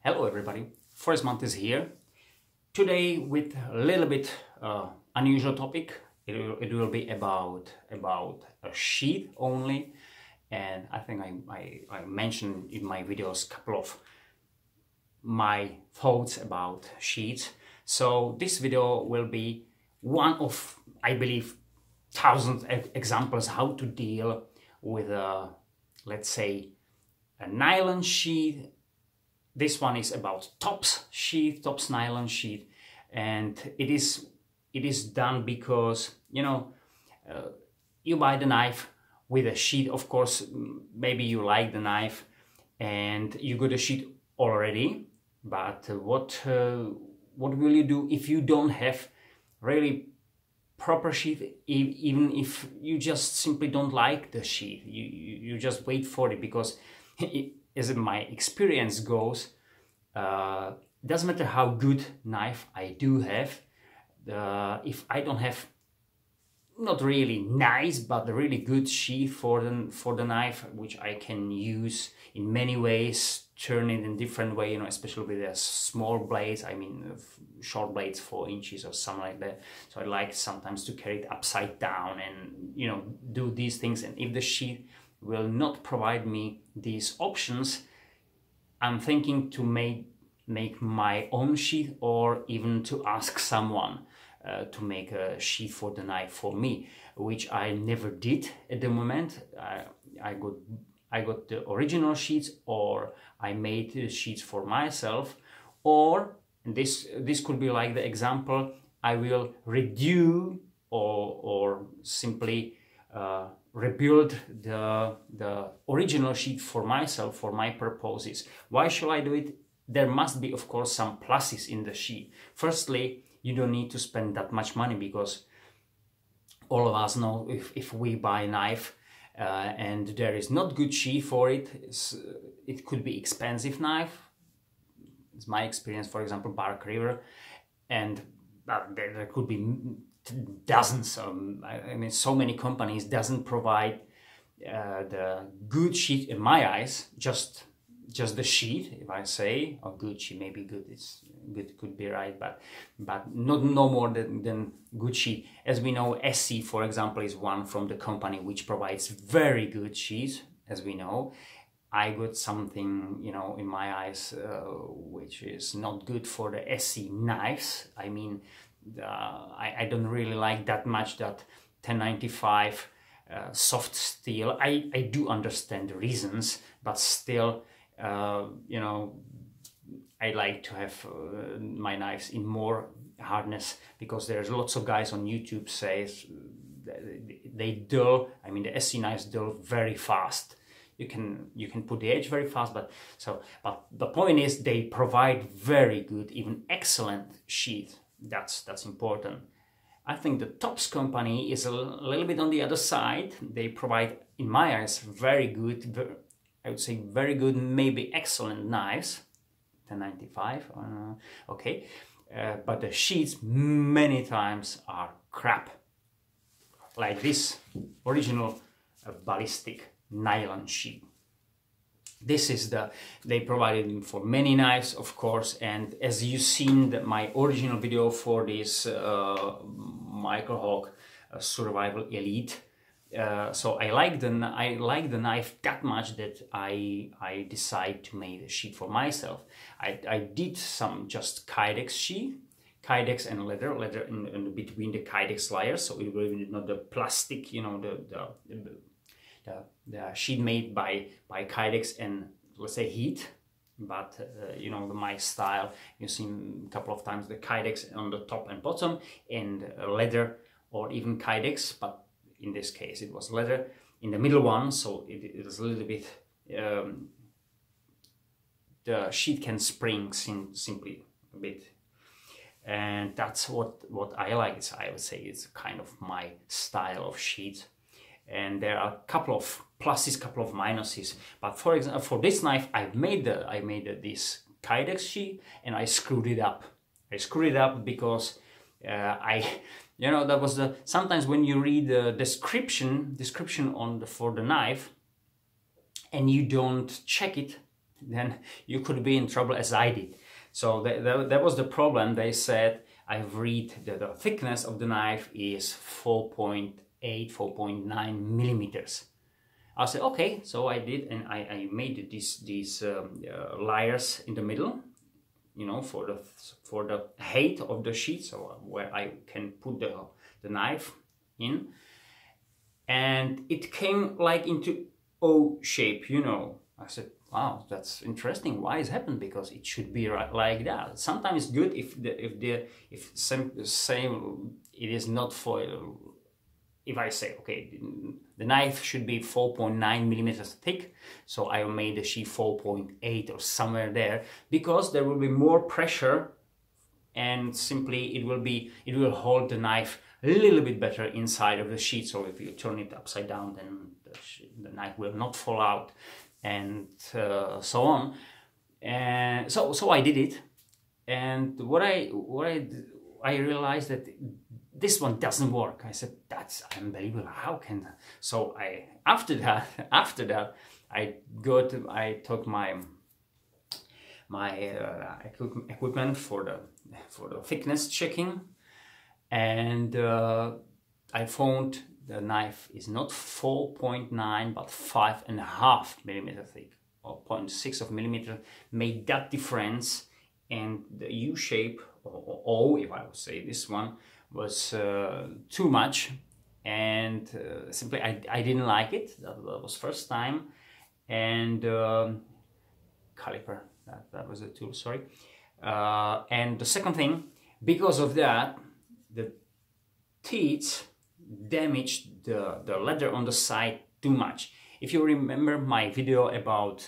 Hello everybody, first month is here. Today with a little bit unusual topic. It will be about a sheath only, and I think I mentioned in my videos a couple of my thoughts about sheaths. So this video will be one of, I believe, thousands of examples how to deal with let's say a nylon sheath. This one is about tops sheath, tops nylon sheath, and it is done because you buy the knife with a sheath. Of course, maybe you like the knife and you got a sheath already, but what will you do if you don't have really proper sheath? Even if you just simply don't like the sheath, you just wait for it, because as my experience goes, doesn't matter how good knife I do have, if I don't have not really nice but really good sheath for the knife, which I can use in many ways, turn it in different way, especially with the small blades. I mean, short blades, 4 inches or something like that. So I like sometimes to carry it upside down and do these things. And if the sheath will not provide me these options, I'm thinking to make my own sheath, or even to ask someone to make a sheath for the knife for me, which I never did at the moment. I got the original sheets, or I made the sheets for myself, or this could be like the example, I will redo or simply rebuild the original sheet for myself, for my purposes. Why should I do it? There must be, of course, some pluses in the sheet. Firstly, you don't need to spend that much money, because all of us know if we buy a knife and there is not good sheath for it, it could be expensive knife. It's my experience, for example, Bark River, and there could be dozens. I mean, so many companies doesn't provide the good sheet in my eyes. Just the sheet, if I say, or good sheet, maybe good. It's good, could be right, but no more than good sheet. As we know, SC, for example, is one from the company which provides very good sheets. As we know, I got something, in my eyes, which is not good for the SC knives. I mean, I don't really like that much that 1095 soft steel. I do understand the reasons, but still, I like to have my knives in more hardness, because there's lots of guys on YouTube says they dull. I mean, the SC knives dull very fast. You can put the edge very fast, but the point is they provide very good, even excellent sheath. That's important. I think the Tops company is a little bit on the other side. They provide, in my eyes, very good, I would say very good, maybe excellent knives. 1095, okay, but the sheets many times are crap. Like this original ballistic nylon sheet. This is they provided for many knives, of course, and as you've seen my original video for this Michael Hawk Survival Elite, so I like the knife that much that I decide to make a sheath for myself. I did some just Kydex sheath, Kydex and leather in between the Kydex layers, so it will be not the plastic, the sheet made by Kydex and, let's say, heat, but my style, you've seen a couple of times the Kydex on the top and bottom, and leather or even Kydex, but in this case it was leather in the middle one, so it was a little bit, the sheet can spring simply a bit, and that's what I like. I would say it's kind of my style of sheet. And there are a couple of pluses, couple of minuses. But for example, for this knife, I made this Kydex sheet, and I screwed it up. I screwed it up because that was sometimes when you read the description for the knife, and you don't check it, then you could be in trouble as I did. So that was the problem. They said, I've read that the thickness of the knife is 4.8, 4.9 millimeters. I said, okay, so I did, and I made these layers in the middle, you know, for the height of the sheath, so where I can put the knife in, and it came like into O shape, you know. I said, wow, that's interesting. Why is it happened? Because it should be right like that. Sometimes it's good if same it is not foil. If I say, okay, the knife should be 4.9 millimeters thick, so I made the sheath 4.8 or somewhere there, because there will be more pressure, and simply it will hold the knife a little bit better inside of the sheath. So if you turn it upside down, then the knife will not fall out, and so on. And so I did it, and what I realized that this one doesn't work. I said, that's unbelievable. How can that? So after that, I took my equipment for the thickness checking, and I found the knife is not 4.9 but 5.5 millimeter thick, or 0.6 of millimeter made that difference, and the U shape, or O, if I would say this one, was too much, and simply I didn't like it. That was first time. And caliper, that was the tool, sorry. And the second thing, because of that, the teeth damaged the leather on the side too much. If you remember my video about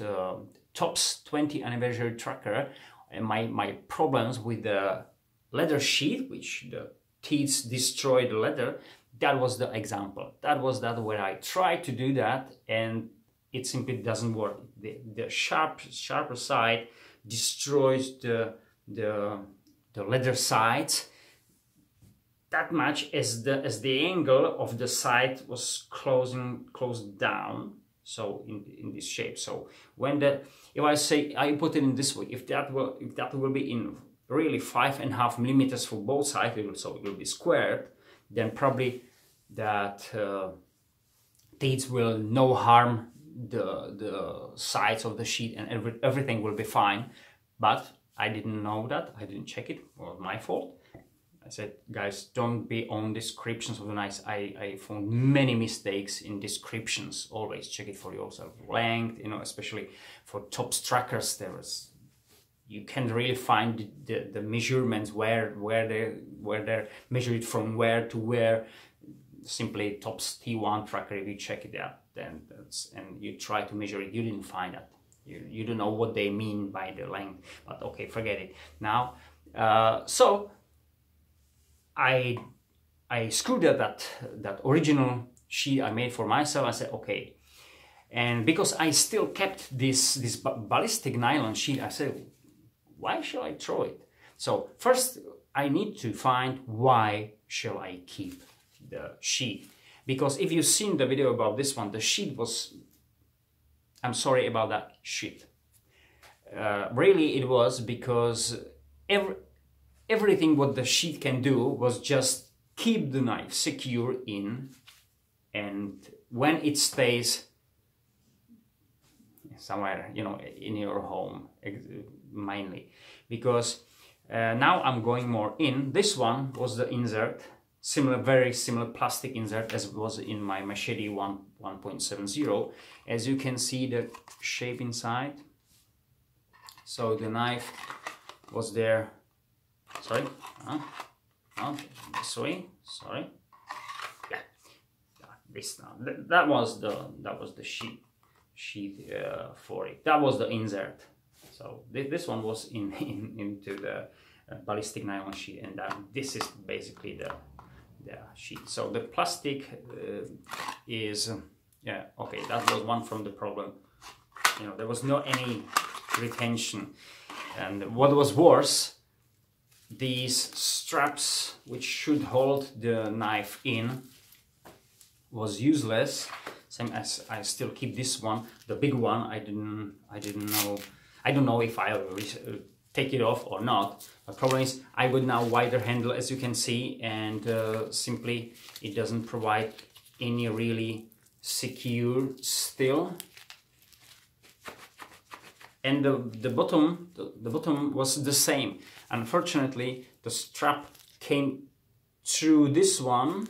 Top's 20th anniversary tracker, and my problems with the leather sheath, which the teeth destroyed the leather, that was the example. That was where I tried to do that, and it simply doesn't work. The sharper side destroys the leather sides that much as the angle of the side was closed down. So in this shape. So when if I say I put it in this way, if that will be in really 5.5 millimeters for both sides, so it will be squared, then probably that teeth will no harm the sides of the sheet, and everything will be fine. But I didn't know that. I didn't check it. It was my fault. I said, guys, don't be on descriptions of the knives. I found many mistakes in descriptions. Always check it for yourself. Length, you know, especially for Top's trackers, you can really find the measurements where they measure it from where to where. Simply Top's T1 tracker, if you check it out, and you try to measure it, you didn't find that. You don't know what they mean by the length. But okay, forget it. Now, so I screwed up that original sheet I made for myself. I said, okay, and because I still kept this ballistic nylon sheet, I said, why shall I throw it? So first I need to find why shall I keep the sheet, because if you've seen the video about this one, the sheet was, I'm sorry about that sheet. Really it was because everything what the sheet can do was just keep the knife secure in, and when it stays somewhere, you know, in your home mainly, because now I'm going more in. This one was the insert, very similar plastic insert as was in my Machete 1.70. As you can see the shape inside. So the knife was there. Sorry, this way. Sorry, yeah, this now. That was the sheet for it. That was the insert. So this one was into the ballistic nylon sheet, and this is basically the sheet. So the plastic is yeah, okay. That was one from the problem. You know, there was no any retention, and what was worse, these straps which should hold the knife in was useless. Same as I still keep this one, the big one. I didn't know I don't know if I'll take it off or not. The problem is I got now wider handle, as you can see, and simply it doesn't provide any really secure still. And the bottom was the same. Unfortunately, the strap came through this one,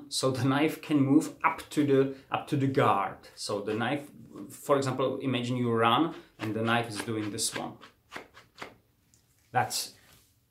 so the knife can move up to the guard. So the knife, for example, imagine you run and the knife is doing this one. That's,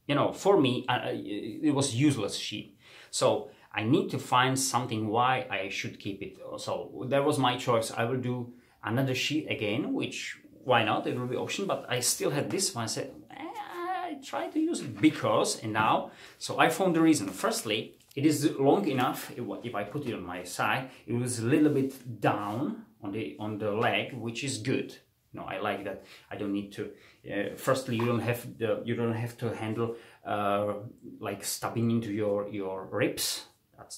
you know, for me, it was useless sheath. So I need to find something why I should keep it. So that was my choice. I will do another sheath again, which, why not? It will be option, but I still had this one. I said, I try to use it because, and now, so I found the reason. Firstly, it is long enough. If I put it on my side, it was a little bit down on the leg, which is good. You know, I like that. I don't need to. Firstly, you don't have to handle like stabbing into your ribs.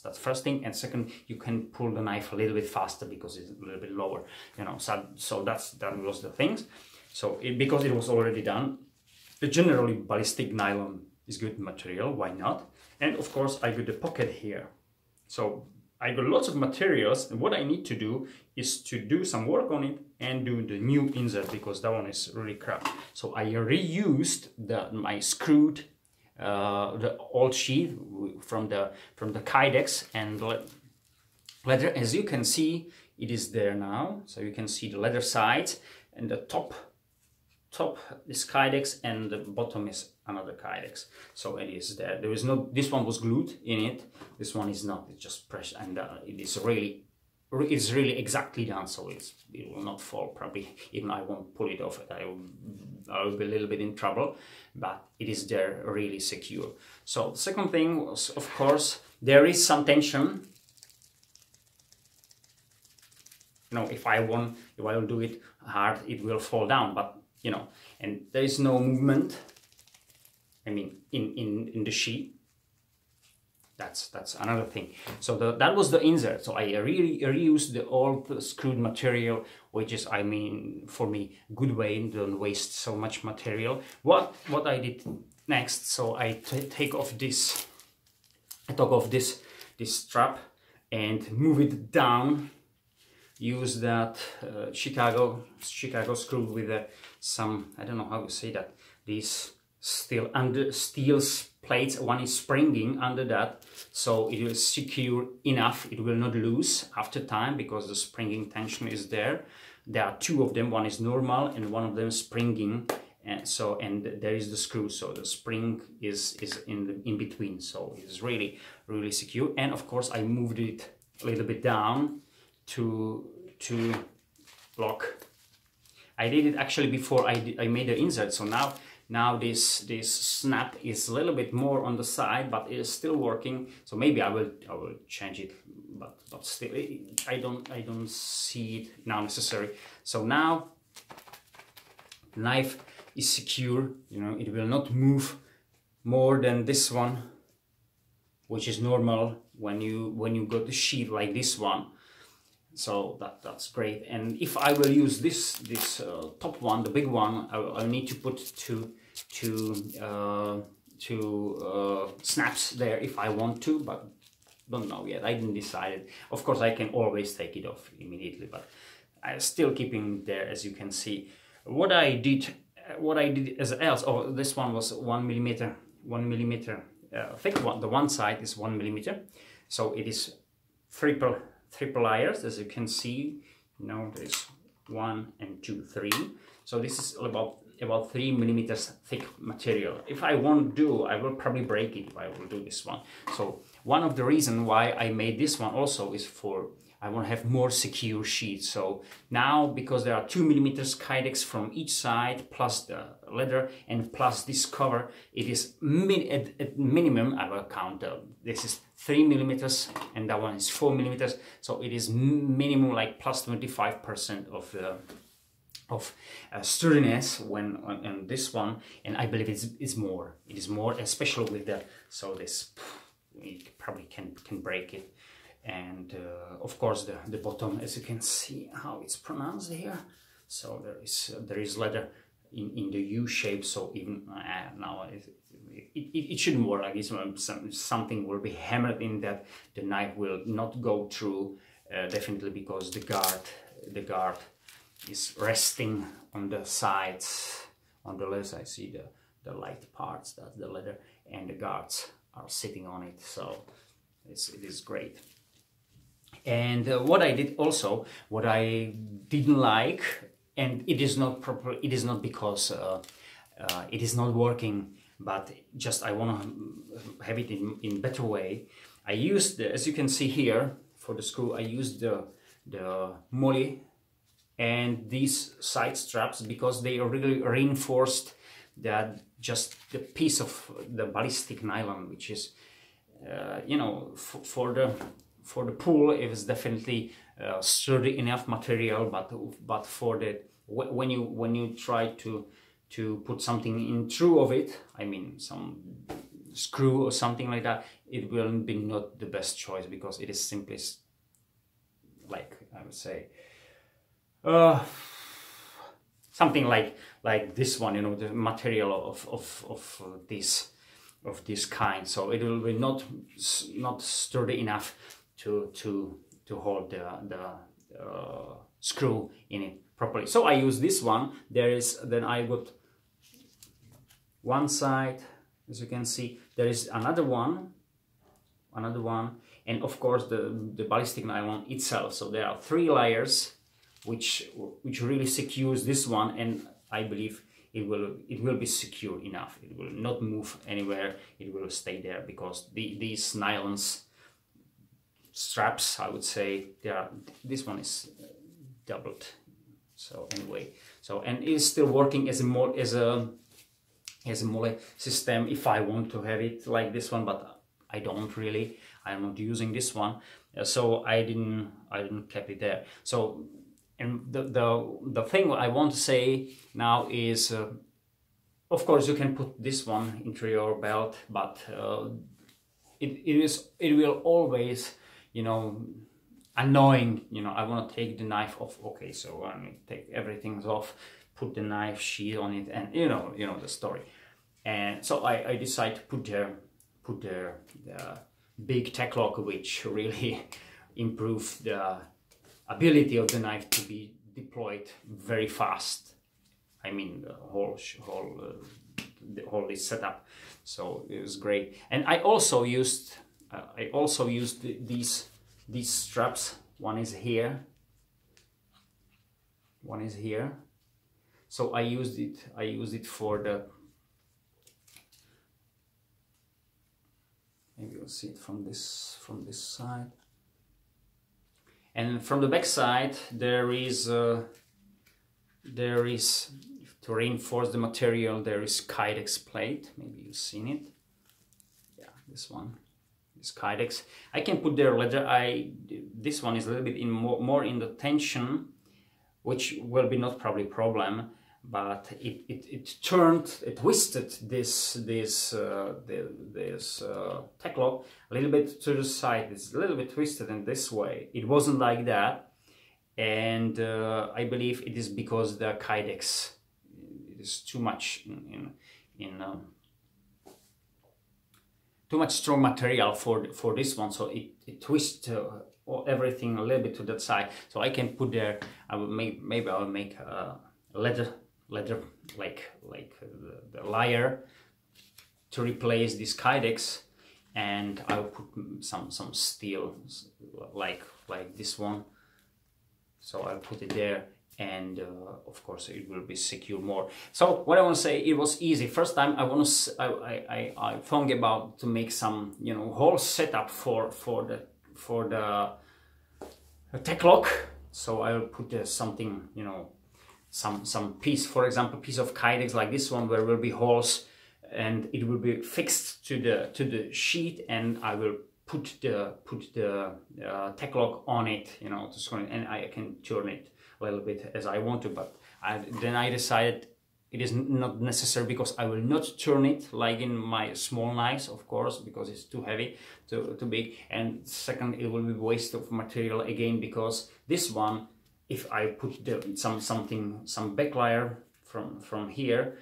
That's first thing. And second, you can pull the knife a little bit faster because it's a little bit lower. You know, so that was the things. So because it was already done, generally ballistic nylon is good material. Why not? And of course, I got the pocket here. So I got lots of materials, and what I need to do is to do some work on it and do the new insert, because that one is really crap. So I reused my screwed the old sheath from the Kydex and leather. As you can see, it is there now. So you can see the leather sides, and the top is Kydex and the bottom is another Kydex. So it is there. There is no, this one was glued in it. This one is not. It's just pressed, and it is really exactly done. So it will not fall probably. Even I won't pull it off. I will be a little bit in trouble, but it is there really secure. So the second thing was, of course, there is some tension. You know, if I will do it hard, it will fall down. But you know, and there is no movement. I mean, in the sheath. That's another thing. So that was the insert. So I really reused the old screwed material, which is, I mean, for me, good way. Don't waste so much material. What I did next? So I took off this strap and move it down. Use that Chicago screw with some, I don't know how to say that, these steel plates. One is springing under that, so it is secure enough. It will not lose after time because the springing tension is there. There are two of them. One is normal and one of them is springing, and so there is the screw. So the spring is in between. So it's really secure. And of course, I moved it a little bit down to lock. I did it actually before I made the insert. So now this snap is a little bit more on the side, but it is still working. So maybe I will change it, but still I don't see it now necessary. So now the knife is secure. You know, it will not move more than this one, which is normal when you got the sheath like this one. So that's great. And if I will use this top one, the big one, I'll need to put two snaps there if I want to, but don't know yet. I didn't decide. Of course, I can always take it off immediately, but I'm still keeping it there, as you can see. What I did as else. Oh, this one was 1 millimeter thick one. The one side is 1 millimeter, so it is triple layers, as you can see. You know, there's 1 and 2, 3. So this is about 3 millimeters thick material. If I won't do, I will probably break it if I will do this one. So one of the reasons why I made this one also is for I want to have more secure sheet. So now, because there are 2 millimeters Kydex from each side, plus the leather and plus this cover, it is at minimum, I will count, this is 3 millimeters and that one is 4 millimeters. So it is minimum like plus 25% of sturdiness when on this one, and I believe it is more. It is more, especially with the, so this, it probably can break it. and of course the bottom, as you can see how it's pronounced here. So there is leather in the U shape, so even now it shouldn't work like this. Something will be hammered in that the knife will not go through, definitely, because the guard is resting on the sides. On the left side, see the light parts, that's the leather, and the guards are sitting on it, so it is great. And what I did also, what I didn't like, and it is not proper, it is not because it is not working, but just I want to have it in better way. I used, as you can see here, for the screw, I used the moly and these side straps, because they are really reinforced that just the piece of the ballistic nylon, which is you know, for the pull it is definitely sturdy enough material, but for the when you try to put something in through of it, I mean some screw or something like that, it will be not the best choice, because it is simply, like I would say, something like this one, you know, the material of this kind. So it will be not sturdy enough to hold the screw in it properly. So I use this one. Then I got one side, as you can see. There is another one, and of course the ballistic nylon itself. So there are 3 layers, which really secures this one, and I believe it will be secure enough. It will not move anywhere. It will stay there, because these nylons straps, I would say, this one is doubled. So anyway, and it is still working as a mole system if I want to have it like this one, but I don't really. I'm not using this one, so I didn't keep it there. So, and the thing I want to say now is, of course you can put this one into your belt, but it will always, you know, annoying. You know, I want to take the knife off. Okay, so I take everything off, put the knife sheath on it, and you know the story. And so I decided to put the big tack lock, which really improved the ability of the knife to be deployed very fast. I mean, the whole this setup. So it was great. And I also used these straps. One is here, one is here. So I used it for the, maybe you'll see it from this side. And from the back side, there is to reinforce the material, there is Kydex plate. Maybe you've seen it. Yeah, this one, this Kydex. I can put their leather. This one is a little bit more in the tension, which will be not probably problem, but it twisted this tack lock a little bit to the side. It's a little bit twisted in this way. It wasn't like that, and I believe it is because the Kydex, it is too much too much strong material for this one, so it twists everything a little bit to that side. So I can put there. Maybe I will make a leather like the layer to replace this Kydex, and I'll put some steel like this one. So I'll put it there, and of course it will be secure more. So what I want to say, it was easy. First time I thought about to make some, you know, whole setup for the tack lock. So I will put something, you know, some piece, for example, piece of Kydex like this one, where will be holes, and it will be fixed to the sheath, and I will put the tack lock on it, you know, to screw it, and I can turn it a little bit as I want to. But then I decided it is not necessary, because I will not turn it like in my small knives, of course, because it's too heavy, too big. And second, it will be waste of material again, because this one, if I put some back layer from here,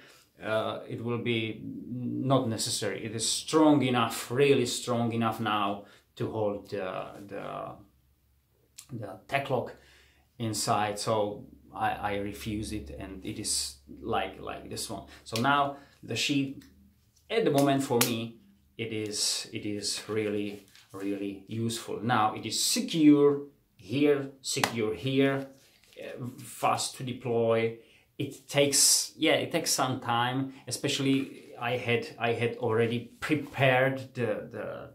it will be not necessary. It is strong enough, really strong enough now to hold the tack lock inside. So I refuse it, and it is like this one. So now the sheath, at the moment, for me, it is really useful. Now it is secure here, fast to deploy. It takes some time, especially I had already prepared the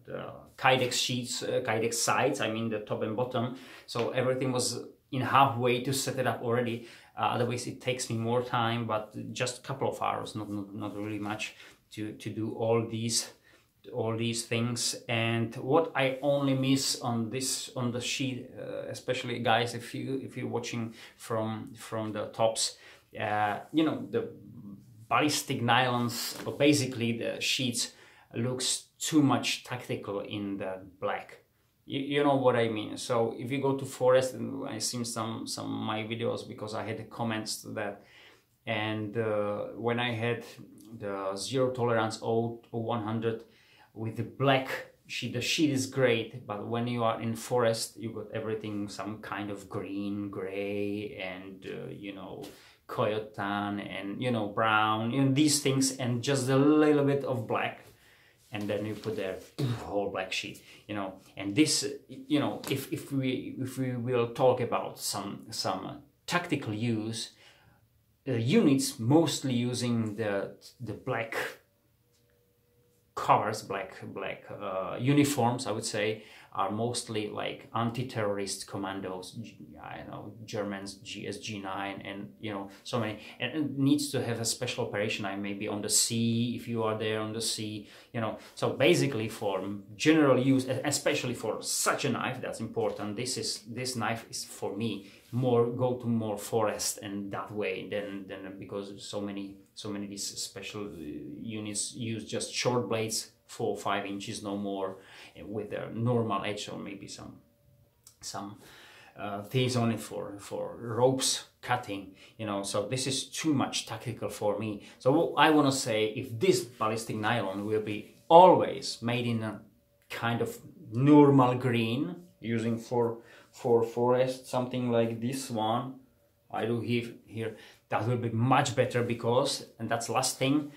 Kydex sheets, Kydex sides, I mean the top and bottom, so everything was in halfway to set it up already. Otherwise it takes me more time, but just a couple of hours, not really much, to do all these things. And what I only miss on the sheet, especially guys, if you're watching from the tops, you know, the ballistic nylons, but basically the sheets looks too much tactical in the black. You know what I mean. So if you go to forest, and I seen some of my videos, because I had the comments to that, and when I had the zero tolerance 0100 with the black sheet, the sheet is great, but when you are in forest, you got everything some kind of green, gray, and you know, coyotan, and you know, brown, you know, these things, and just a little bit of black, and then you put there whole black sheet, you know. And this, you know, if we will talk about some tactical use, units mostly using the black covers, black uniforms, I would say, are mostly like anti-terrorist commandos. I know, Germans, GSG9, and you know, so many. And it needs to have a special operation. I may be on the sea, if you are there on the sea, you know. So basically, for general use, especially for such a knife, that's important. This knife is for me go to more forest and that way than because so many these special units use just short blades, 4 or 5 inches, no more, with a normal edge, or maybe some things on it for ropes cutting, you know. So this is too much tactical for me. So I want to say, if this ballistic nylon will be always made in a kind of normal green, using for forest, something like this one I do here, that will be much better, because, and that's last thing,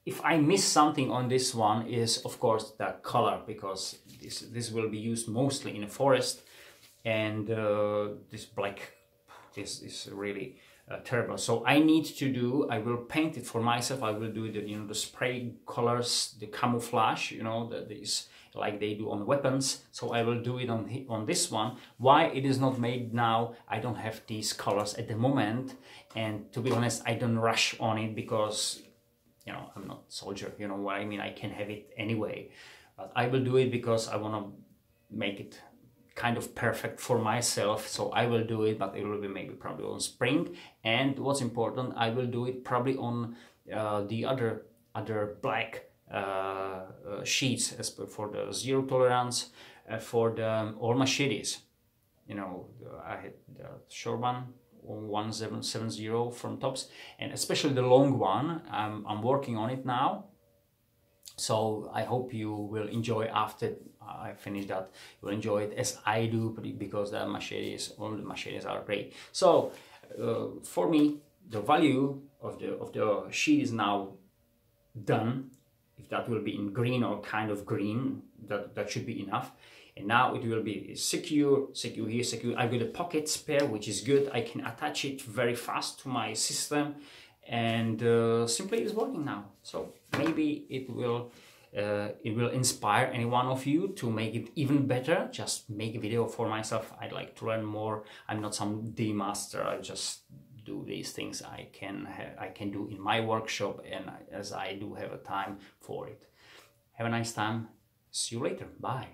if I miss something on this one is, of course, the color, because this will be used mostly in a forest, and this black is really terrible. So I will paint it for myself. I will do the, you know, the spray colors, the camouflage, you know, these like they do on weapons. So I will do it on this one. Why it is not made now? I don't have these colors at the moment, and to be honest, I don't rush on it, because, you know, I'm not soldier, you know what I mean, I can have it anyway. But I will do it because I want to make it kind of perfect for myself. So I will do it, but it will be maybe probably on spring. And what's important, I will do it probably on the other black sheets, as for the zero tolerance, for the all machetes. You know, I had the short one, 1770 from tops, and especially the long one. I'm working on it now, so I hope you will enjoy after I finish that. You will enjoy it as I do, because the machetes, all the machetes are great. So for me, the value of the sheet is now done. If that will be in green or kind of green, that should be enough. And now it will be secure here, secure. I've got a pocket spare, which is good. I can attach it very fast to my system, and simply it's working now. So maybe it will inspire any one of you to make it even better. Just make a video for myself. I'd like to learn more. I'm not some D-master. I just do these things I can do in my workshop, and as I do have a time for it. Have a nice time. See you later. Bye.